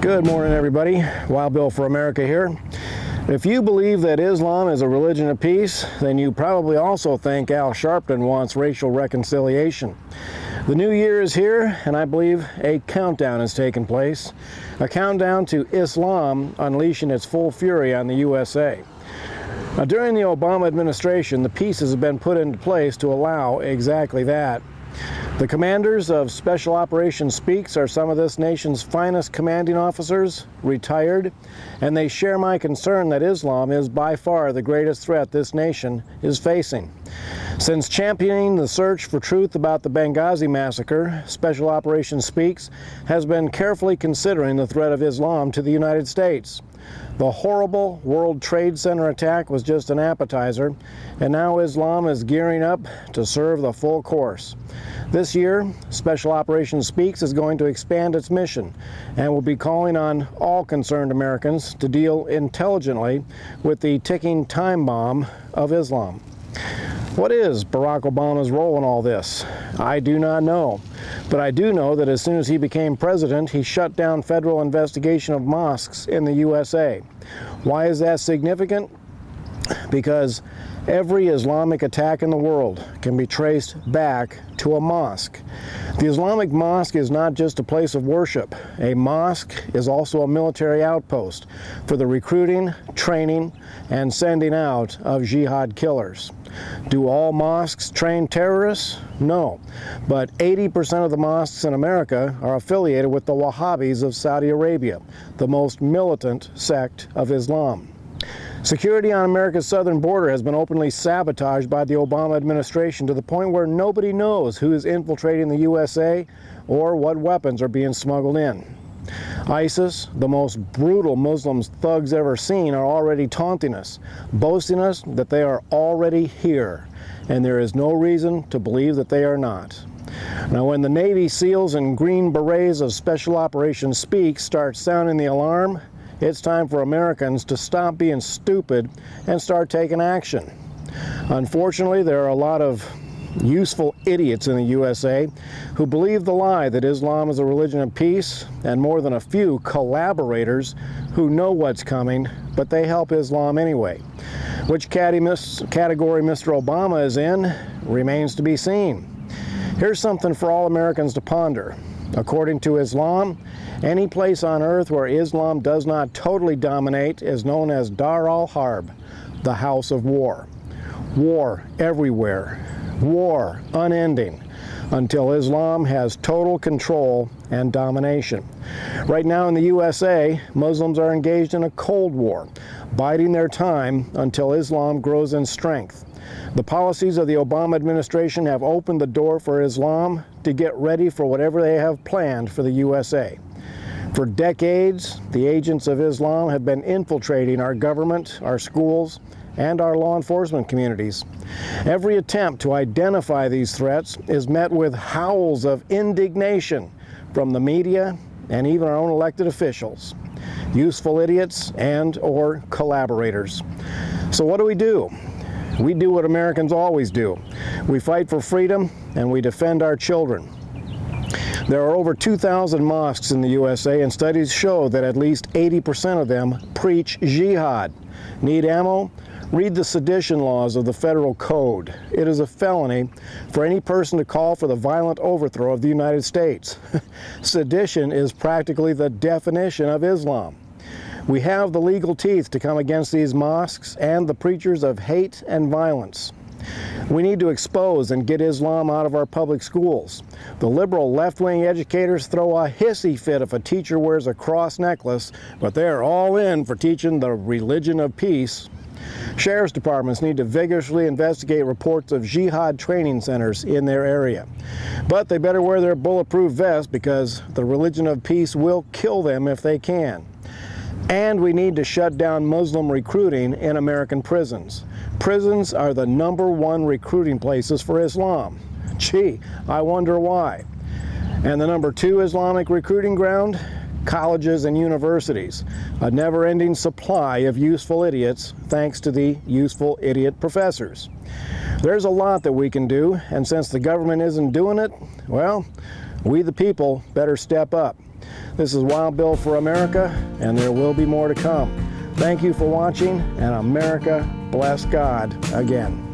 Good morning, everybody. Wild Bill for America here. If you believe that Islam is a religion of peace, then you probably also think Al Sharpton wants racial reconciliation. The new year is here, and I believe a countdown has taken place. A countdown to Islam unleashing its full fury on the USA. Now, during the Obama administration, the pieces have been put into place to allow exactly that. The commanders of Special Operations Speaks are some of this nation's finest commanding officers, retired, and they share my concern that Islam is by far the greatest threat this nation is facing. Since championing the search for truth about the Benghazi massacre, Special Operations Speaks has been carefully considering the threat of Islam to the United States. The horrible World Trade Center attack was just an appetizer, and now Islam is gearing up to serve the full course. This year, Special Operations Speaks is going to expand its mission and will be calling on all concerned Americans to deal intelligently with the ticking time bomb of Islam. What is Barack Obama's role in all this? I do not know. But I do know that as soon as he became president, he shut down federal investigation of mosques in the USA. Why is that significant? Because every Islamic attack in the world can be traced back to a mosque. The Islamic mosque is not just a place of worship. A mosque is also a military outpost for the recruiting, training, and sending out of jihad killers. Do all mosques train terrorists? No. But 80% of the mosques in America are affiliated with the Wahhabis of Saudi Arabia, the most militant sect of Islam. Security on America's southern border has been openly sabotaged by the Obama administration to the point where nobody knows who is infiltrating the USA or what weapons are being smuggled in. ISIS, the most brutal Muslim thugs ever seen, are already taunting us, boasting us that they are already here, and there is no reason to believe that they are not. Now, when the Navy SEALs and Green Berets of Special Operations Speaks start sounding the alarm, it's time for Americans to stop being stupid and start taking action. Unfortunately, there are a lot of useful idiots in the USA who believe the lie that Islam is a religion of peace, and more than a few collaborators who know what's coming, but they help Islam anyway. Which category Mr. Obama is in remains to be seen. Here's something for all Americans to ponder. According to Islam, any place on earth where Islam does not totally dominate is known as Dar al-Harb, the house of war. War everywhere. War unending until Islam has total control and domination. Right now in the USA, Muslims are engaged in a cold war, biding their time until Islam grows in strength. The policies of the Obama administration have opened the door for Islam to get ready for whatever they have planned for the USA. For decades, the agents of Islam have been infiltrating our government, our schools, and our law enforcement communities. Every attempt to identify these threats is met with howls of indignation from the media and even our own elected officials, useful idiots and/or collaborators. So what do? We do what Americans always do. We fight for freedom and we defend our children. There are over 2,000 mosques in the USA, and studies show that at least 80% of them preach jihad. Need ammo? Read the sedition laws of the federal code. It is a felony for any person to call for the violent overthrow of the United States. Sedition is practically the definition of Islam. We have the legal teeth to come against these mosques and the preachers of hate and violence. We need to expose and get Islam out of our public schools. The liberal left-wing educators throw a hissy fit if a teacher wears a cross necklace, but they're all in for teaching the religion of peace. Sheriff's departments need to vigorously investigate reports of jihad training centers in their area. But they better wear their bulletproof vests because the religion of peace will kill them if they can. And we need to shut down Muslim recruiting in American prisons. Prisons are the #1 recruiting places for Islam. Gee, I wonder why. And the #2 Islamic recruiting ground? Colleges and universities. A never-ending supply of useful idiots thanks to the useful idiot professors. There's a lot that we can do, and since the government isn't doing it, well, we the people better step up. This is Wild Bill for America, and there will be more to come. Thank you for watching, and America bless God again.